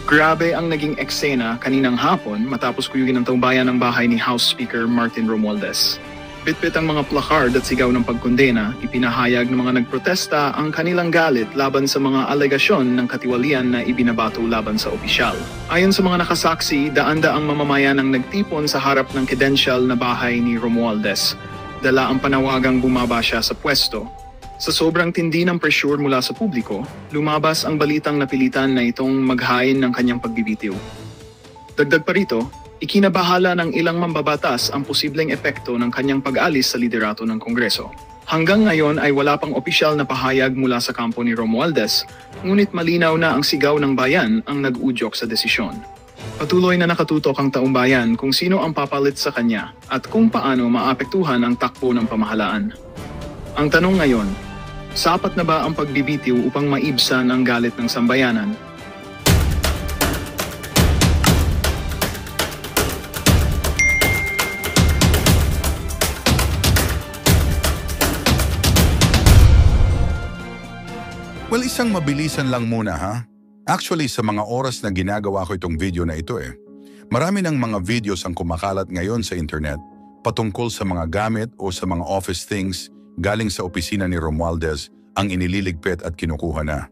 Grabe ang naging eksena kaninang hapon matapos kuyugin ng taumbayan ng bahay ni House Speaker Martin Romualdez. Bitbit ang mga placard at sigaw ng pagkondena, ipinahayag ng mga nagprotesta ang kanilang galit laban sa mga alegasyon ng katiwalian na ibinabato laban sa opisyal. Ayon sa mga nakasaksi, daan-daang mamamayan ang nagtipon sa harap ng kedensyal na bahay ni Romualdez. Dala ang panawagang bumaba siya sa pwesto. Sa sobrang tindi ng pressure mula sa publiko, lumabas ang balitang napilitan na itong maghain ng kanyang pagbibitiw. Dagdag pa rito, ikinabahala ng ilang mambabatas ang posibleng epekto ng kanyang pag-alis sa liderato ng Kongreso. Hanggang ngayon ay wala pang opisyal na pahayag mula sa kampo ni Romualdez, ngunit malinaw na ang sigaw ng bayan ang nag-udyok sa desisyon. Patuloy na nakatutok ang taumbayan kung sino ang papalit sa kanya at kung paano maapektuhan ang takbo ng pamahalaan. Ang tanong ngayon, sapat na ba ang pagbibitiw upang maibsan ang galit ng sambayanan? Well, isang mabilisan lang muna ha. Actually, sa mga oras na ginagawa ko itong video na ito marami ng mga videos ang kumakalat ngayon sa internet patungkol sa mga gamit o sa mga office things galing sa opisina ni Romualdez ang inililigpit at kinukuha na.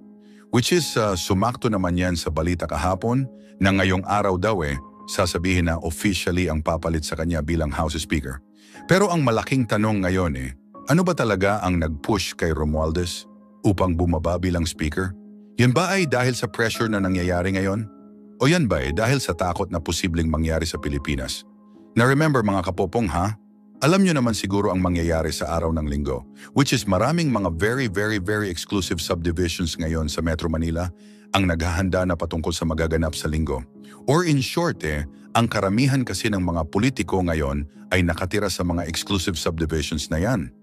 Which is sumakto naman yan sa balita kahapon na ngayong araw daw sasabihin na officially ang papalit sa kanya bilang House Speaker. Pero ang malaking tanong ngayon ano ba talaga ang nag-push kay Romualdez upang bumaba bilang Speaker? Yan ba ay dahil sa pressure na nangyayari ngayon? O yan ba dahil sa takot na posibleng mangyari sa Pilipinas? Na remember mga kapopong ha? Alam nyo naman siguro ang mangyayari sa araw ng linggo, which is maraming mga very exclusive subdivisions ngayon sa Metro Manila ang naghahanda na patungkol sa magaganap sa linggo. Or in short ang karamihan kasi ng mga politiko ngayon ay nakatira sa mga exclusive subdivisions na yan.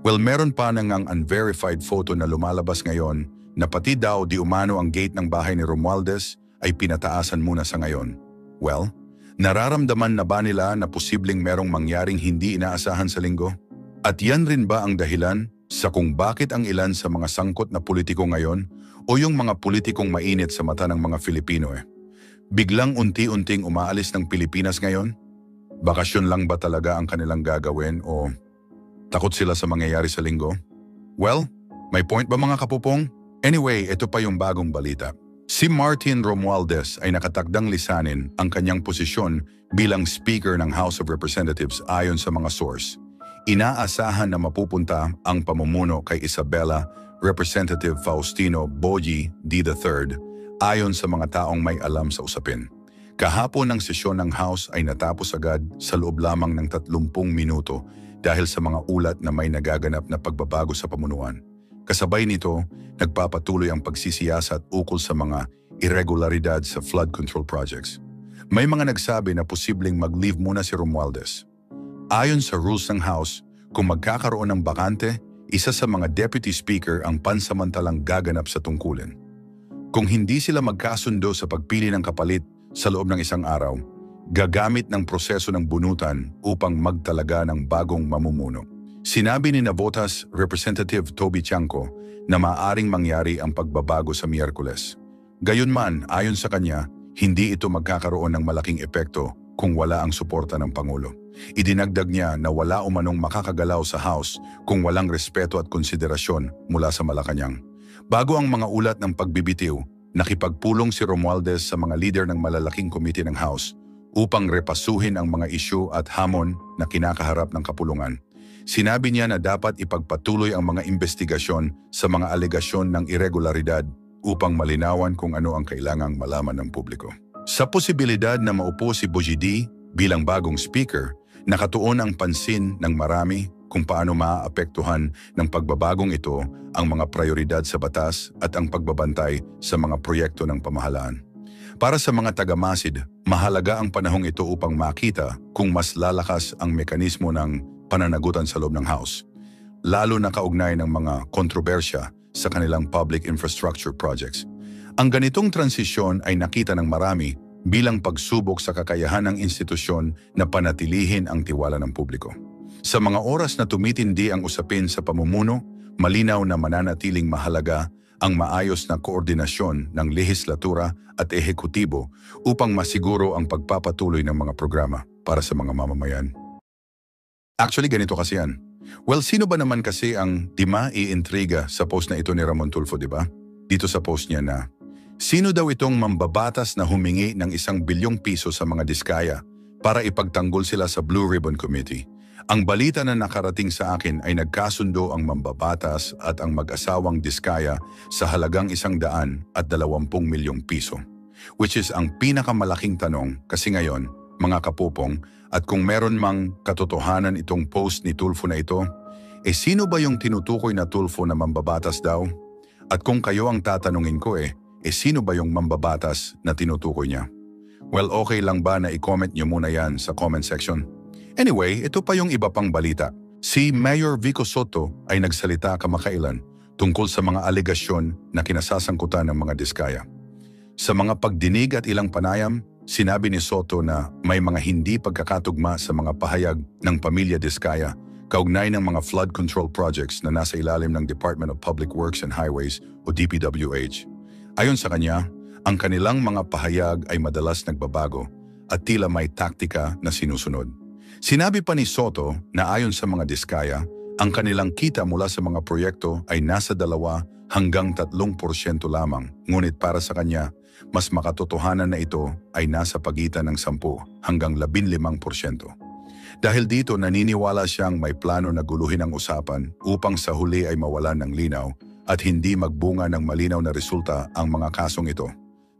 Well, meron pa nang unverified photo na lumalabas ngayon na pati daw di umano ang gate ng bahay ni Romualdez ay pinataasan muna sa ngayon. Well, nararamdaman na ba nila na posibleng merong mangyaring hindi inaasahan sa linggo? At yan rin ba ang dahilan sa kung bakit ang ilan sa mga sangkot na politiko ngayon o yung mga politikong mainit sa mata ng mga Filipino biglang unti-unting umaalis ng Pilipinas ngayon? Bakasyon lang ba talaga ang kanilang gagawin o takot sila sa mangyayari sa linggo? Well, may point ba mga kapupong? Anyway, ito pa yung bagong balita. Si Martin Romualdez ay nakatakdang lisanin ang kanyang posisyon bilang Speaker ng House of Representatives ayon sa mga source. Inaasahan na mapupunta ang pamumuno kay Isabela Representative Faustino Boji D. III ayon sa mga taong may alam sa usapin. Kahapon ang sesyon ng House ay natapos agad sa loob lamang ng 30 minuto dahil sa mga ulat na may nagaganap na pagbabago sa pamunuan. Kasabay nito, nagpapatuloy ang pagsisiyasat ukol sa mga irregularidad sa flood control projects. May mga nagsabi na posibleng mag-leave muna si Romualdez. Ayon sa rules ng House, kung magkakaroon ng bakante, isa sa mga deputy speaker ang pansamantalang gaganap sa tungkulin. Kung hindi sila magkasundo sa pagpili ng kapalit sa loob ng isang araw, gagamit ng proseso ng bunutan upang magtalaga ng bagong mamumuno. Sinabi ni Navotas Representative Toby Tiangco na maaaring mangyari ang pagbabago sa Miyerkules. Gayunman, ayon sa kanya, hindi ito magkakaroon ng malaking epekto kung wala ang suporta ng Pangulo. Idinagdag niya na wala umanong makakagalaw sa House kung walang respeto at konsiderasyon mula sa Malacanang. Bago ang mga ulat ng pagbibitiw, nakipagpulong si Romualdez sa mga leader ng malalaking komite ng House upang repasuhin ang mga isyu at hamon na kinakaharap ng kapulungan. Sinabi niya na dapat ipagpatuloy ang mga investigasyon sa mga alegasyon ng irregularidad upang malinawan kung ano ang kailangang malaman ng publiko. Sa posibilidad na maupo si Boji D bilang bagong speaker, nakatuon ang pansin ng marami kung paano maaapektuhan ng pagbabagong ito ang mga prioridad sa batas at ang pagbabantay sa mga proyekto ng pamahalaan. Para sa mga taga-Masid, mahalaga ang panahong ito upang makita kung mas lalakas ang mekanismo ng pananagutan sa loob ng House, lalo na kaugnay ng mga kontrobersya sa kanilang public infrastructure projects. Ang ganitong transisyon ay nakita ng marami bilang pagsubok sa kakayahan ng institusyon na panatilihin ang tiwala ng publiko. Sa mga oras na tumitindi ang usapin sa pamumuno, malinaw na mananatiling mahalaga ang maayos na koordinasyon ng lehislatura at ehekutibo upang masiguro ang pagpapatuloy ng mga programa para sa mga mamamayan. Actually, ganito kasi yan. Well, sino ba naman kasi ang di maiintriga sa post na ito ni Ramon Tulfo, di ba? Dito sa post niya na, sino daw itong mambabatas na humingi ng 1 bilyong piso sa mga diskaya para ipagtanggol sila sa Blue Ribbon Committee? Ang balita na nakarating sa akin ay nagkasundo ang mambabatas at ang mag-asawang diskaya sa halagang 120 milyong piso. Which is ang pinakamalaking tanong kasi ngayon, mga kapupong, at kung meron mang katotohanan itong post ni Tulfo na ito, sino ba yung tinutukoy na Tulfo na mambabatas daw? At kung kayo ang tatanungin ko sino ba yung mambabatas na tinutukoy niya? Well, okay lang ba na i-comment nyo muna yan sa comment section? Anyway, ito pa yung iba pang balita. Si Mayor Vico Soto ay nagsalita kamakailan tungkol sa mga alegasyon na kinasasangkutan ng mga diskaya. Sa mga pagdinig at ilang panayam, sinabi ni Soto na may mga hindi pagkakatugma sa mga pahayag ng pamilya Diskaya kaugnay ng mga flood control projects na nasa ilalim ng Department of Public Works and Highways o DPWH. Ayon sa kanya, ang kanilang mga pahayag ay madalas nagbabago at tila may taktika na sinusunod. Sinabi pa ni Soto na ayon sa mga diskaya, ang kanilang kita mula sa mga proyekto ay nasa 2 hanggang 3% lamang. Ngunit para sa kanya, mas makatotohanan na ito ay nasa pagitan ng 10 hanggang 15%. Dahil dito naniniwala siyang may plano na guluhin ang usapan upang sa huli ay mawalan ng linaw at hindi magbunga ng malinaw na resulta ang mga kasong ito.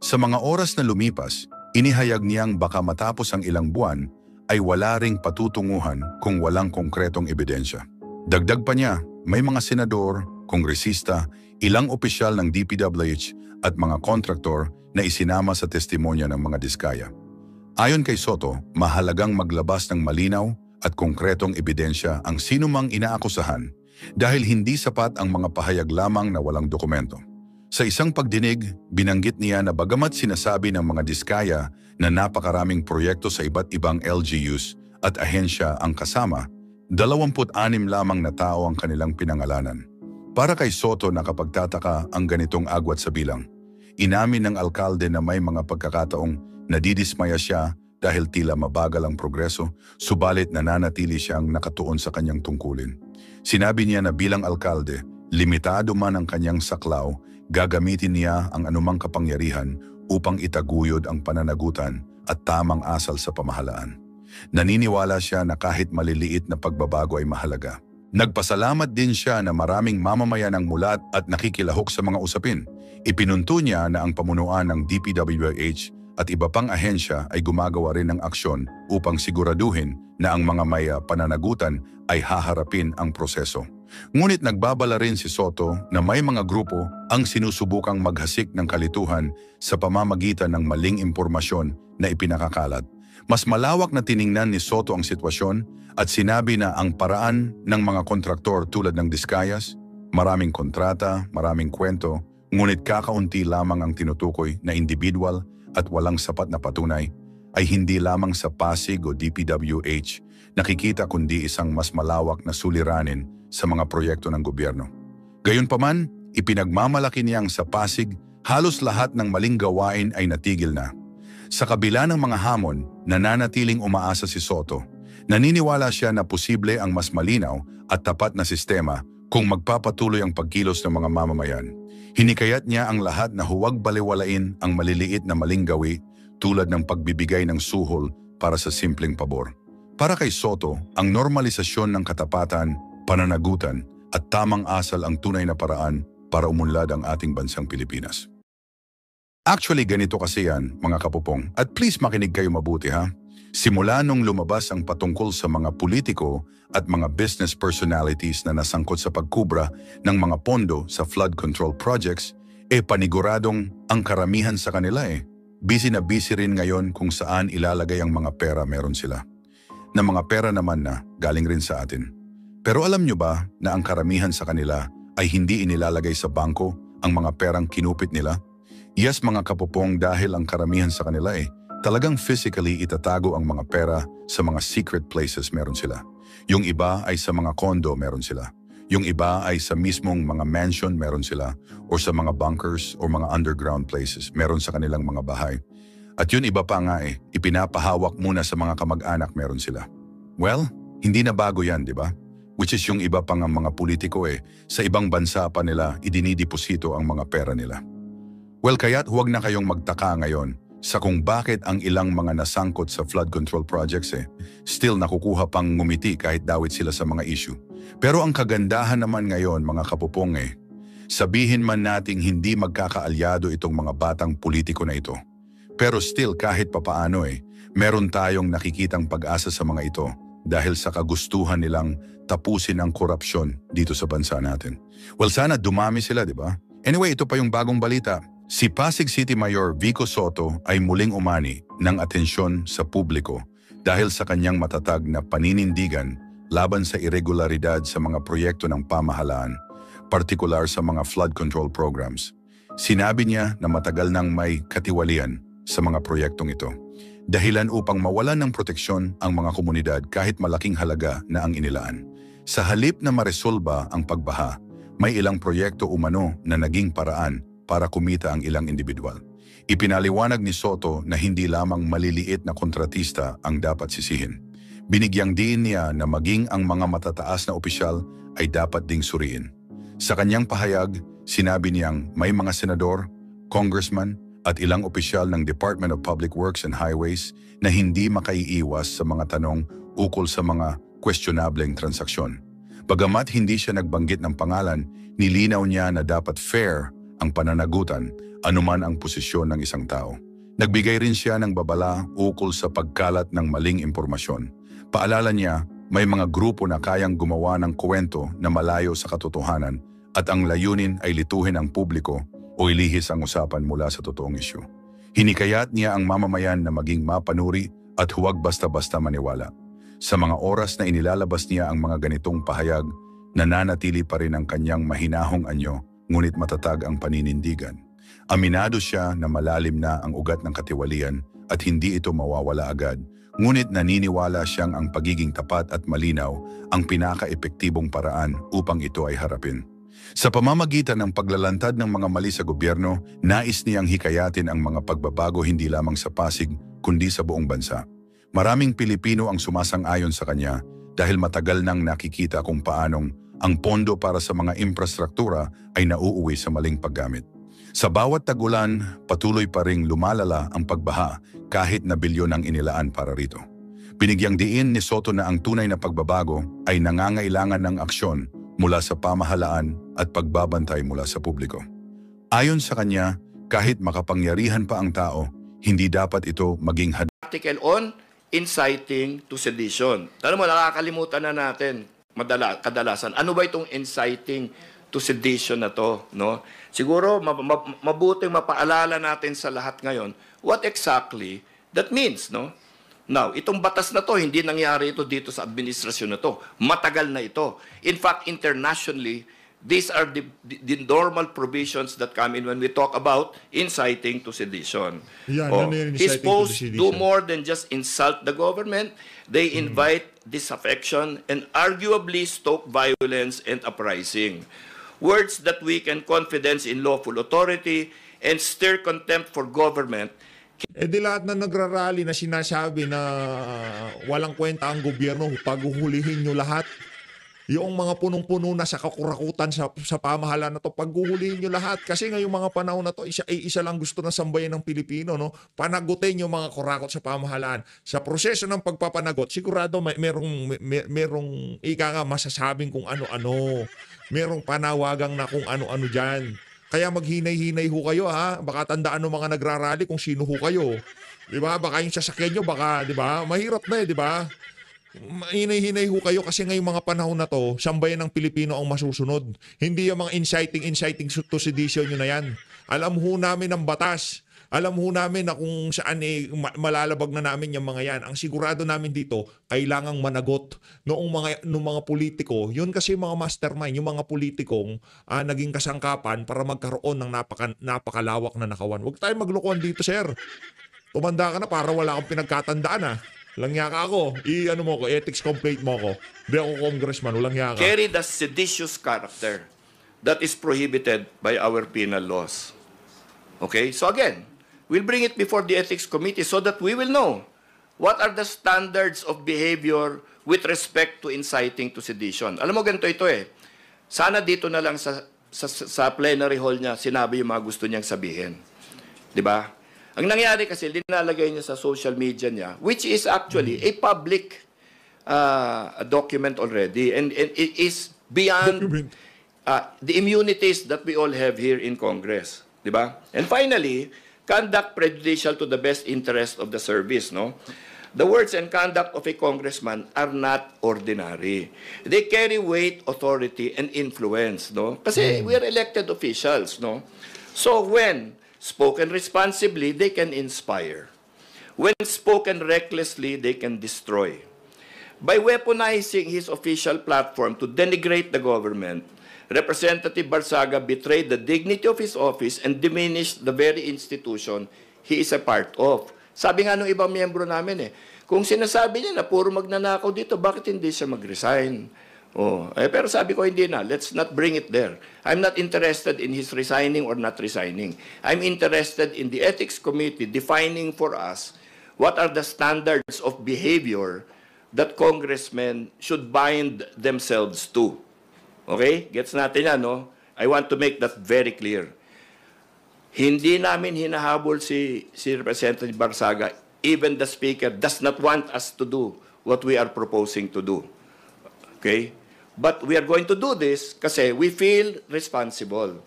Sa mga oras na lumipas, inihayag niyang baka matapos ang ilang buwan ay wala ring patutunguhan kung walang konkretong ebidensya. Dagdag pa niya, may mga senador, kongresista, ilang opisyal ng DPWH at mga kontraktor na isinama sa testimonya ng mga diskaya. Ayon kay Soto, mahalagang maglabas ng malinaw at konkretong ebidensya ang sinumang inaakusahan dahil hindi sapat ang mga pahayag lamang na walang dokumento. Sa isang pagdinig, binanggit niya na bagamat sinasabi ng mga diskaya na napakaraming proyekto sa iba't ibang LGUs at ahensya ang kasama, 26 lamang na tao ang kanilang pinangalanan. Para kay Soto nakapagtataka ang ganitong agwat sa bilang. Inamin ng alkalde na may mga pagkakataong nadidismaya siya dahil tila mabagal ang progreso, subalit nananatili siyang nakatuon sa kanyang tungkulin. Sinabi niya na bilang alkalde, limitado man ang kanyang saklaw, gagamitin niya ang anumang kapangyarihan upang itaguyod ang pananagutan at tamang asal sa pamahalaan. Naniniwala siya na kahit maliliit na pagbabago ay mahalaga. Nagpasalamat din siya na maraming mamamayan ang mulat at nakikilahok sa mga usapin. Ipinunto niya na ang pamunuan ng DPWH at iba pang ahensya ay gumagawa rin ng aksyon upang siguraduhin na ang mga may pananagutan ay haharapin ang proseso. Ngunit nagbabala rin si Soto na may mga grupo ang sinusubukang maghasik ng kalituhan sa pamamagitan ng maling impormasyon na ipinakakalat. Mas malawak na tiningnan ni Soto ang sitwasyon at sinabi na ang paraan ng mga kontraktor tulad ng Diskayas, maraming kontrata, maraming kwento, ngunit kakaunti lamang ang tinutukoy na individual at walang sapat na patunay, ay hindi lamang sa Pasig o DPWH nakikita kundi isang mas malawak na suliranin sa mga proyekto ng gobyerno. Gayunpaman, ipinagmamalaki niyang sa Pasig, halos lahat ng maling gawain ay natigil na. Sa kabila ng mga hamon, nananatiling umaasa si Soto. Naniniwala siya na posible ang mas malinaw at tapat na sistema kung magpapatuloy ang pagkilos ng mga mamamayan. Hinikayat niya ang lahat na huwag baliwalain ang maliliit na maling gawi tulad ng pagbibigay ng suhol para sa simpleng pabor. Para kay Soto, ang normalisasyon ng katapatan, pananagutan at tamang asal ang tunay na paraan para umunlad ang ating bansang Pilipinas. Actually, ganito kasi yan, mga kapupong. At please makinig kayo mabuti ha. Simula nung lumabas ang patungkol sa mga politiko at mga business personalities na nasangkot sa pagkubra ng mga pondo sa flood control projects, paniguradong ang karamihan sa kanila busy na busy rin ngayon kung saan ilalagay ang mga pera meron sila. Na mga pera naman na galing rin sa atin. Pero alam nyo ba na ang karamihan sa kanila ay hindi inilalagay sa bangko ang mga perang kinupit nila? Yes mga kapupong, dahil ang karamihan sa kanila talagang physically itatago ang mga pera sa mga secret places meron sila. Yung iba ay sa mga kondo meron sila. Yung iba ay sa mismong mga mansion meron sila or sa mga bunkers o mga underground places meron sa kanilang mga bahay. At yun iba pa nga ipinapahawak muna sa mga kamag-anak meron sila. Well, hindi na bago yan, di ba? Which is yung iba pang mga politiko sa ibang bansa pa nila idinideposito ang mga pera nila. Well, kaya't huwag na kayong magtaka ngayon sa kung bakit ang ilang mga nasangkot sa flood control projects still nakukuha pang ngumiti kahit dawit sila sa mga issue. Pero ang kagandahan naman ngayon mga kapupong sabihin man nating hindi magkakaalyado itong mga batang politiko na ito. Pero still kahit papaano meron tayong nakikitang pag-asa sa mga ito dahil sa kagustuhan nilang tapusin ang korupsyon dito sa bansa natin. Well, sana dumami sila, di ba? Anyway, ito pa yung bagong balita. Si Pasig City Mayor Vico Soto ay muling umani ng atensyon sa publiko dahil sa kanyang matatag na paninindigan laban sa irregularidad sa mga proyekto ng pamahalaan, partikular sa mga flood control programs. Sinabi niya na matagal nang may katiwalian sa mga proyektong ito. Dahilan upang mawalan ng proteksyon ang mga komunidad kahit malaking halaga na ang inilaan. Sa halip na maresolba ang pagbaha, may ilang proyekto umano na naging paraan para kumita ang ilang individual. Ipinaliwanag ni Soto na hindi lamang maliliit na kontratista ang dapat sisihin. Binigyang diin niya na maging ang mga matataas na opisyal ay dapat ding suriin. Sa kanyang pahayag, sinabi niyang may mga senador, congressman, at ilang opisyal ng Department of Public Works and Highways na hindi makaiiwas sa mga tanong ukol sa mga questionableng transaksyon. Bagamat hindi siya nagbanggit ng pangalan, nilinaw niya na dapat fair ang pananagutan anuman ang posisyon ng isang tao. Nagbigay rin siya ng babala ukol sa pagkalat ng maling impormasyon. Paalala niya, may mga grupo na kayang gumawa ng kwento na malayo sa katotohanan at ang layunin ay lituhin ang publiko o ilihis ang usapan mula sa totoong isyu. Hinikayat niya ang mamamayan na maging mapanuri at huwag basta-basta maniwala. Sa mga oras na inilalabas niya ang mga ganitong pahayag, nananatili pa rin ang kanyang mahinahong anyo, ngunit matatag ang paninindigan. Aminado siya na malalim na ang ugat ng katiwalian at hindi ito mawawala agad, ngunit naniniwala siyang ang pagiging tapat at malinaw ang pinaka-epektibong paraan upang ito ay harapin. Sa pamamagitan ng paglalantad ng mga mali sa gobyerno, nais niyang hikayatin ang mga pagbabago hindi lamang sa Pasig, kundi sa buong bansa. Maraming Pilipino ang sumasang-ayon sa kanya dahil matagal nang nakikita kung paanong ang pondo para sa mga infrastruktura ay nauuwi sa maling paggamit. Sa bawat tagulan, patuloy pa ring lumalala ang pagbaha kahit na bilyon ang inilaan para rito. Binigyang diin ni Soto na ang tunay na pagbabago ay nangangailangan ng aksyon mula sa pamahalaan at pagbabantay mula sa publiko. Ayon sa kanya, kahit makapangyarihan pa ang tao, hindi dapat ito maging article on inciting to sedition. Alam mo, nakakalimutan na natin kadalasan. Ano ba itong inciting to sedition na to? No? Siguro, mabuting mapaalala natin sa lahat ngayon what exactly that means. No? Now, itong batas na to, hindi nangyari ito dito sa administrasyon na to. Matagal na ito. In fact, internationally, these are the normal provisions that come in when we talk about inciting to sedition. His posts do more than just insult the government. They invite disaffection and arguably stoke violence and uprising. Words that weaken confidence in lawful authority and stir contempt for government. Di lahat na nagrarally na sinasabi na walang kwenta ang gobyerno, paghuhulihin nyo lahat. Yung mga punong-puno na sa kakurakutan sa pamahalaan na to, paghuhulihin nyo lahat. Kasi ngayong mga panahon na to, isa lang gusto ng sambayan ng Pilipino, no? Panagutin yung mga kurakot sa pamahalaan. Sa proseso ng pagpapanagot, sigurado merong ika nga masasabing kung ano-ano. Merong panawagang na kung ano-ano dyan. Kaya maghinay-hinay ho kayo ha. Baka tandaan ng mga nagrarally kung sino ho kayo. 'Di ba? Baka yung sasakyan nyo, baka 'di ba? Mahirap na 'di ba? Hinay-hinay ho kayo kasi ngayong mga panahon na to, sambayan ng Pilipino ang masusunod. Hindi yung mga inciting to sedition nyo na yan. Alam ho namin ang batas. Alam ho namin na kung saan malalabag na namin yung mga yan. Ang sigurado namin dito, kailangang managot noong mga politiko. Yun kasi mga mastermind, yung mga politikong naging kasangkapan para magkaroon ng napakalawak na nakawan. Huwag tayong maglukuhan dito, sir. Tumanda ka na para wala kang pinagkatandaan . Walang hiya ka ako. I-ano mo ko, ethics complaint mo ko. Hindi ako congressman, walang hiya ka. Carry the seditious character that is prohibited by our penal laws. Okay? So again, we'll bring it before the Ethics Committee so that we will know what are the standards of behavior with respect to inciting to sedition. Alam mo, ganito ito eh. Sana dito na lang sa plenary hall niya sinabi yung mga gusto niyang sabihin. Di ba? Ang nangyari kasi, linalagay niya sa social media niya, which is actually a public document already. And it is beyond the immunities that we all have here in Congress. Di ba? And finally, conduct prejudicial to the best interest of the service, no? The words and conduct of a congressman are not ordinary. They carry weight, authority, and influence, no? Kasi we are elected officials, no? So when spoken responsibly, they can inspire. When spoken recklessly, they can destroy. By weaponizing his official platform to denigrate the government, Representative Barsaga betrayed the dignity of his office and diminished the very institution he is a part of. Sabi nga nung ibang miyembro namin kung sinasabi niya na puro magnanakaw dito, bakit hindi siya mag-resign? Pero sabi ko, hindi na. Let's not bring it there. I'm not interested in his resigning or not resigning. I'm interested in the Ethics Committee defining for us what are the standards of behavior that congressmen should bind themselves to. Okay? Gets natin yan, no? I want to make that very clear. Hindi namin hinahabol si Representative Barsaga. Even the Speaker does not want us to do what we are proposing to do. Okay? But we are going to do this kasi we feel responsible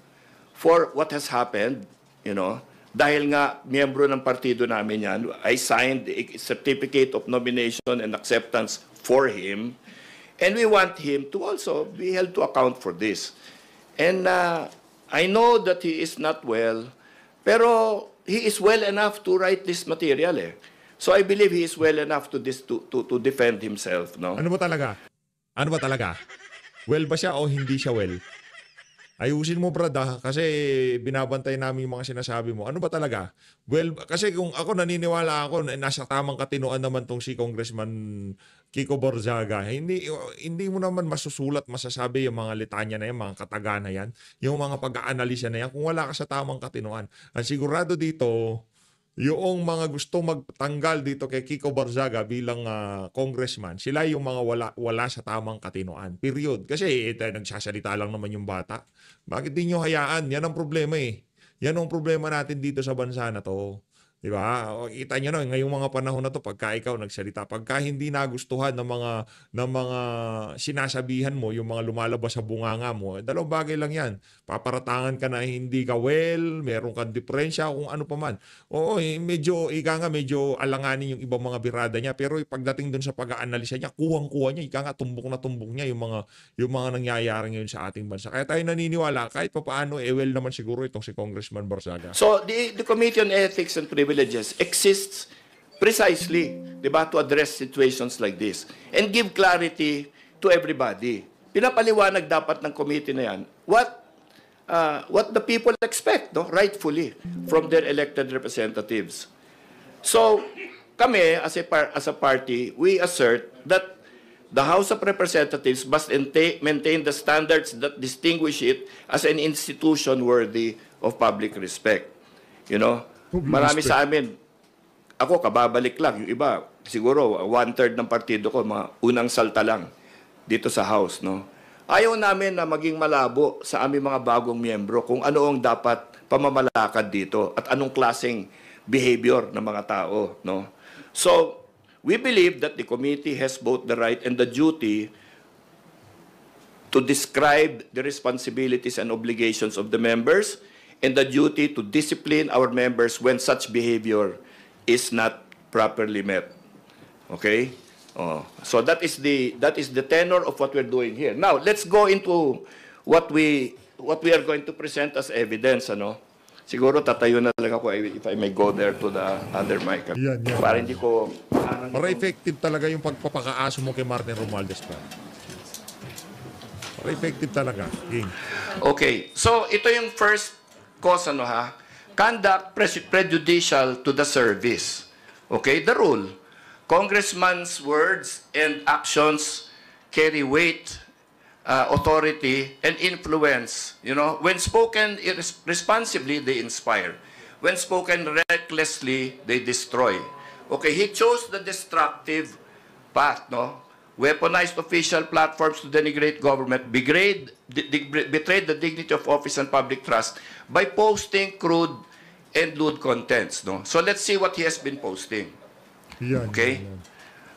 for what has happened, you know. Dahil nga, miyembro ng partido namin yan, I signed a certificate of nomination and acceptance for him. And we want him to also be held to account for this. And I know that he is not well, pero he is well enough to write this material So I believe he is well enough to defend himself, no? Ano ba talaga? Ano ba talaga? Well ba siya o hindi siya well? Ayusin mo, brad, kasi binabantay namin yung mga sinasabi mo. Ano ba talaga? Well, kasi kung ako naniniwala ako, nasa tamang katinoan naman tong si Congressman Kiko Barzaga. Hindi mo naman masusulat, masasabi yung mga litanya na yan, mga kataga na yan, yung mga pag-aanalisa na yan, kung wala ka sa tamang katinoan. Ang sigurado dito, yung mga gusto magtanggal dito kay Kiko Barzaga bilang congressman, sila yung mga wala sa tamang katinoan. Period. Kasi nagsasalita lang naman yung bata. Bakit di nyo hayaan? Yan ang problema Yan ang problema natin dito sa bansa na to. Di ba? Kita nyo na, ngayong mga panahon na to, pagka ikaw nagsalita, pagka hindi nagustuhan ng mga sinasabihan mo, yung mga lumalabas sa bunganga mo, dalawang bagay lang yan. Paparatangan ka na hindi ka well, meron kang diferensya, kung ano pa man. Oo, medyo alanganin yung ibang mga birada niya, pero pagdating dun sa pag-aanalisa niya, kuwang-kuwa niya, ika nga tumbok na tumbok niya yung mga nangyayari ngayon sa ating bansa. Kaya tayo naniniwala, kahit pa paano, well naman siguro itong si Congressman Barzaga. So, the Committee on Ethics and Privileges exists precisely, di ba, to address situations like this and give clarity to everybody. Pinapaliwanag dapat ng committee na yan what the people expect, no, rightfully from their elected representatives. So, kami as a party, we assert that the House of Representatives must maintain the standards that distinguish it as an institution worthy of public respect. You know, marami sa amin, ako kababalik lang, yung iba, siguro 1/3 ng partido ko, mga unang salta lang dito sa House, no? Ayaw namin na maging malabo sa aming mga bagong miyembro kung ano ang dapat pamamalakad dito at anong klaseng behavior ng mga tao, no? So, we believe that the committee has both the right and the duty to describe the responsibilities and obligations of the members and the duty to discipline our members when such behavior is not properly met. Okay? So that is the tenor of what we're doing here. Now, let's go into what we are going to present as evidence, ano? Siguro tatayo na lang ako if I may go there to the other mic. Yan. Para hindi ko para effective talaga yung pagpapakaaso mo kay Martin Romualdez pa. Para effective talaga, King. Okay. So ito yung first cause, conduct prejudicial to the service. Okay, the rule. Congressman's words and actions carry weight, authority, and influence. You know, when spoken responsibly, they inspire. When spoken recklessly, they destroy. Okay, he chose the destructive path, no? Weaponized official platforms to denigrate government, betrayed the dignity of office and public trust by posting crude and lewd contents, no? So let's see what he has been posting. Yan, Okay? yan.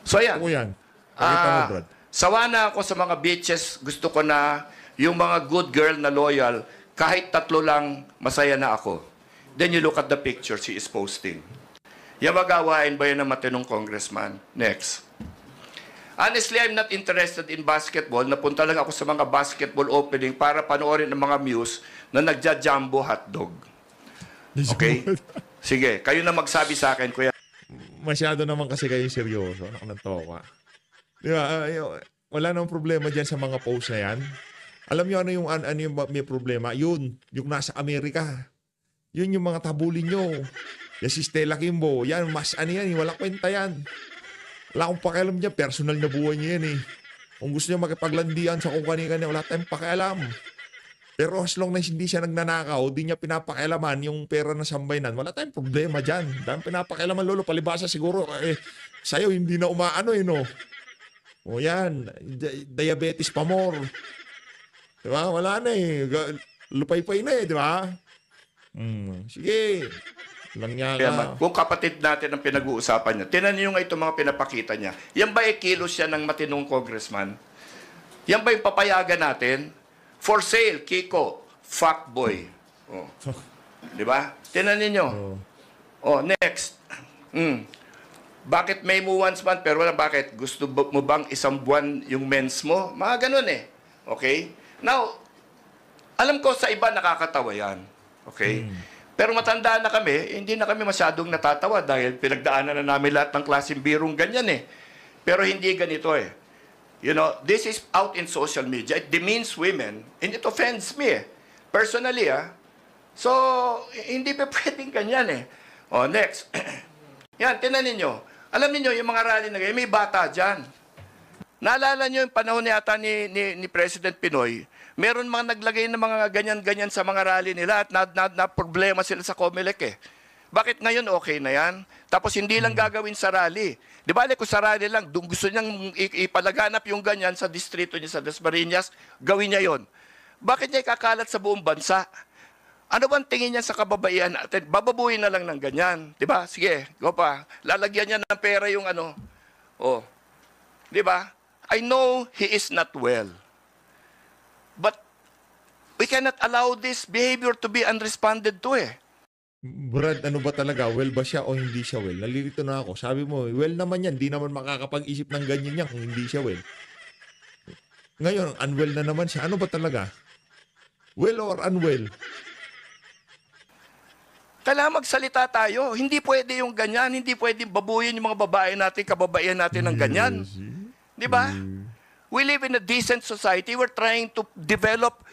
So yan. Ako yan. Pakita mo, Brad. Sawa na ako sa mga bitches. Gusto ko na yung mga good girl na loyal, kahit 3 lang, masaya na ako. Then you look at the picture she is posting. Yung magawain ba yun ng matinong congressman? Next. Honestly, I'm not interested in basketball. Napunta lang ako sa mga basketball opening para panoorin ng mga muse na nagja-jumbo hotdog. Okay? Sige, kayo na magsabi sa akin, Kuya. Masyado naman kasi kayo seryoso. Anak ng toka. Di ba? Wala namang problema dyan sa mga post na yan. Alam nyo ano yung may problema? Yun, yung nasa Amerika. Yun yung mga tabulin nyo. Yan si Stella Kimbo. Yan, mas ano yan. Walang kwenta yan. Wala akong pakialam dyan. Personal na buhay niya yan eh. Kung gusto niya makipaglandian sa kung kanina, wala tayong pakialam. Pero as long na hindi siya nagnanakaw, di niya pinapakialaman yung pera na sambaynan, wala tayong problema dyan. Dahil pinapakialaman, lolo, palibasa siguro, sa'yo hindi na umaano no? O yan, diabetes pa more. Diba? Wala na lupay-pay na diba? Sige. Lang niya ka. Kung kapatid natin ang pinag-uusapan niya, tinan niyo nga itong mga pinapakita niya. Yan ba kilos siya ng matinong congressman? Yan ba yung papayagan natin? For sale, Kiko, fuckboy. Oh. Di ba? Tinan ninyo. Oh, next. Bakit may mo once month pero wala bakit? Gusto mo bang isang buwan yung mens mo? Mga ganun Okay? Now, alam ko sa iba nakakatawa yan. Okay? Pero matanda na kami, hindi na kami masyadong natatawa dahil pinagdaanan na namin lahat ng klaseng birong ganyan Pero hindi ganito You know, this is out in social media. It demeans women and it offends me personally So, hindi pa pwedeng ganyan Oh, next. Yan, tinan ninyo. Alam niyo yung mga rally na ganyan, may bata dyan. Naalala niyo yung panahon yata ni President Pinoy, meron mga naglagay ng mga ganyan-ganyan sa mga rally nila at na problema sila sa COMELEC Bakit ngayon okay na yan? Tapos hindi lang gagawin sa rally. Di ba, kung sa rally lang, gusto niyang ipalaganap yung ganyan sa distrito niya, sa Dasmariñas, gawin niya yon. Bakit niya ikakalat sa buong bansa? Ano bang tingin niya sa kababaihan natin? Bababuhin na lang ng ganyan. Di ba? Sige, go pa. Lalagyan niya ng pera yung Oh. Di ba? I know he is not well. But we cannot allow this behavior to be unresponded to Brad, ano ba talaga? Well ba siya o hindi siya well? Nalilito na ako. Sabi mo, well naman yan. Di naman makakapag-isip ng ganyan yan kung hindi siya well. Ngayon, unwell na naman siya. Ano ba talaga? Well or unwell? Kailangan magsalita tayo. Hindi pwede yung ganyan. Hindi pwede babuyin yung mga babae natin, kababaihan natin ng ganyan. Di ba? We live in a decent society. We're trying to develop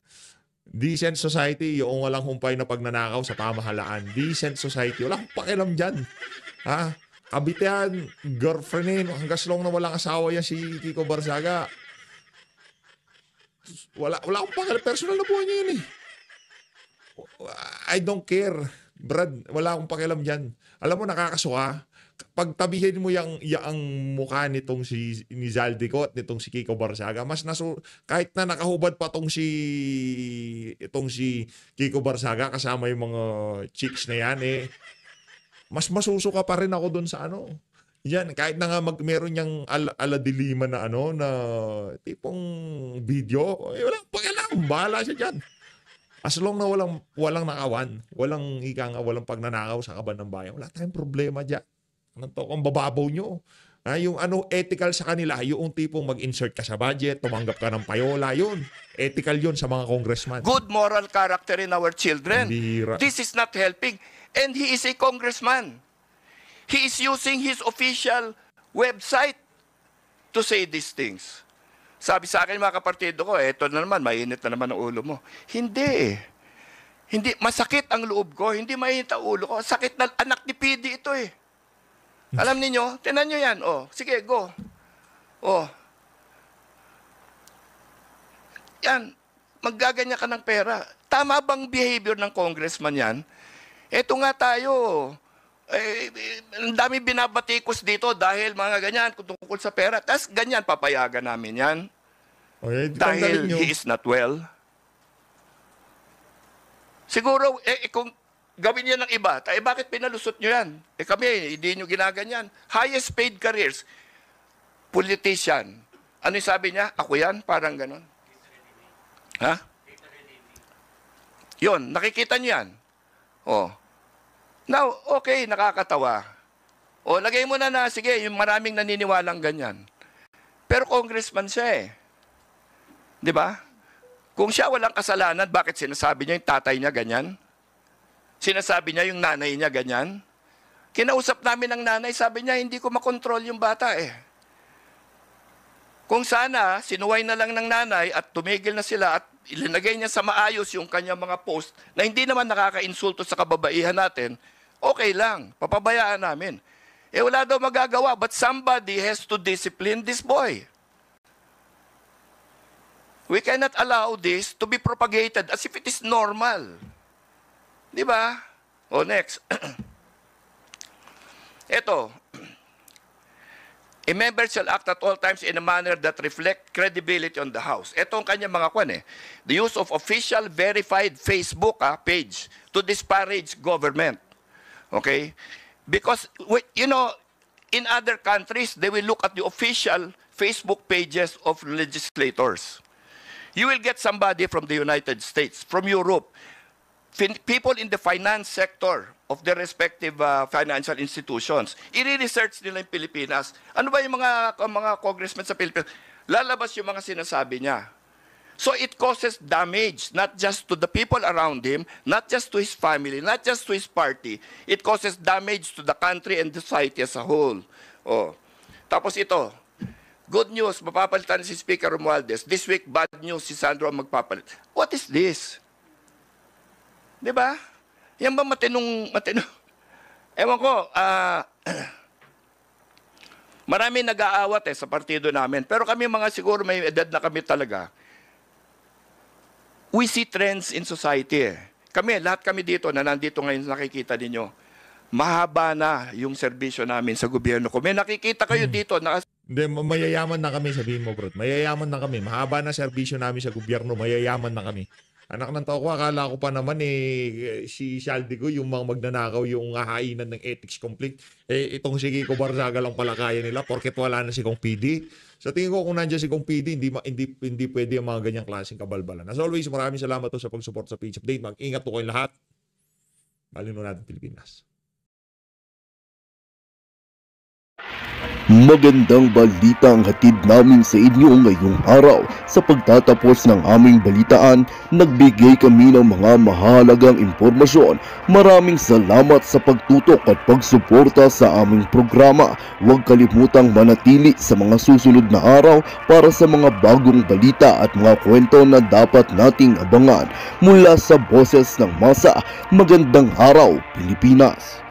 Decent society, yung walang humpay na pagnanakaw sa pamahalaan. Decent society. Wala akong pakialam dyan. Kabitean, girlfriendin, hanggang long na walang asawa yan si Kiko Barzaga. Wala akong pakialam. Personal na buhay niya yun I don't care. Brad, wala akong pakialam dyan. Alam mo, nakakasuka. Pagtabihin mo yung mukha nitong ni Zaldico at nitong si Kiko Barzaga, mas kahit na nakahubad pa itong si Kiko Barzaga kasama yung mga chicks na yan mas masusuka pa rin ako doon sa yan, kahit na nga meron niyang aladilima na na tipong video, wala pakialam, bahala siya dyan. As long na walang nakawan, walang pagnanakaw sa kaban ng bayan, wala tayong problema dyan. Kung bababaw nyo. Yung ethical sa kanila, yung tipong mag-insert ka sa budget, tumanggap ka ng payola, yun. Ethical yun sa mga congressman. Good moral character in our children. Bira. This is not helping. And he is a congressman. He is using his official website to say these things. Sabi sa akin mga kapartido ko, eto na naman, mainit na naman ang ulo mo. Hindi Hindi, masakit ang loob ko. Hindi mainit ang ulo ko. Sakit na anak ni PD ito Alam niyo, tinan nyo yan. Oh, sige, go. Oh. Yan, maggaganyan ka ng pera. Tama bang behavior ng congressman yan? Eto nga tayo, ang dami binabatikos dito dahil mga ganyan tungkol sa pera. Tapos ganyan, papayagan namin yan. Okay, Dahil he is not well. Siguro, kung gawin yan ng iba, bakit pinalusot nyo yan? Kami, hindi nyo ginaganyan. Highest paid careers, politician. Ano yung sabi niya? Ako yan? Parang ganon. Ha? Yun, nakikita nyo yan. Oh. Now, okay, nakakatawa. O, lagay mo na sige, yung maraming naniniwalang ganyan. Pero congressman siya eh. Di ba? Kung siya walang kasalanan, bakit sinasabi niya yung tatay niya ganyan? Sinasabi niya yung nanay niya ganyan? Kinausap namin ng nanay, sabi niya, hindi ko makontrol yung bata eh. Kung sana, sinuway na lang ng nanay at tumigil na sila at ilinagay niya sa maayos yung kanyang mga post na hindi naman nakaka-insulto sa kababaihan natin, okay lang, papabayaan namin. Wala daw magagawa, but somebody has to discipline this boy. We cannot allow this to be propagated as if it is normal. Di ba? O, next. Ito. A member shall act at all times in a manner that reflect credibility on the House. Ito ang kanyang mga kwan eh. The use of official verified Facebook page to disparage government. Okay? Because, you know, in other countries, they will look at the official Facebook pages of legislators. You will get somebody from the United States, from Europe, people in the finance sector of their respective financial institutions. I-research nila yung Pilipinas. Ano ba yung mga congressmen sa Pilipinas? Lalabas yung mga sinasabi niya. So it causes damage, not just to the people around him, not just to his family, not just to his party. It causes damage to the country and the society as a whole. Oh. Tapos ito, good news, mapapalitan si Speaker Romualdez. This week, bad news, si Sandro ang magpapalit. What is this? Di ba? Yan ba matinong? Ewan ko, marami nag-aawat sa partido namin. Pero kami mga siguro may edad na kami talaga. We see trends in society. Kami, lahat kami dito na nandito ngayon nakikita ninyo, mahaba na yung serbisyo namin sa gobyerno. Kung may nakikita kayo dito, Hindi, mayayaman na kami, sabihin mo, bro. Mayayaman na kami. Mahaba na serbisyo namin sa gobyerno, mayayaman na kami. Anak ng tao ko, akala ko pa naman si Saldico, yung mga magnanakaw, yung hahainan ng ethics complete. Itong si Kiko Barzaga lang pala kaya nila porket wala na si Kong PD. Sa tingin ko, kung nandiyan si Kong PD, hindi pwede ang mga ganyang klaseng kabalbalan. As always, maraming salamat to sa pag-support sa Page Update. Mag-ingat po kayong lahat. Malino natin Pilipinas. Magandang balita ang hatid namin sa inyo ngayong araw. Sa pagtatapos ng aming balitaan, nagbigay kami ng mga mahalagang impormasyon. Maraming salamat sa pagtutok at pagsuporta sa aming programa. Huwag kalimutang manatili sa mga susunod na araw para sa mga bagong balita at mga kwento na dapat nating abangan. Mula sa Boses ng Masa, magandang araw Pilipinas.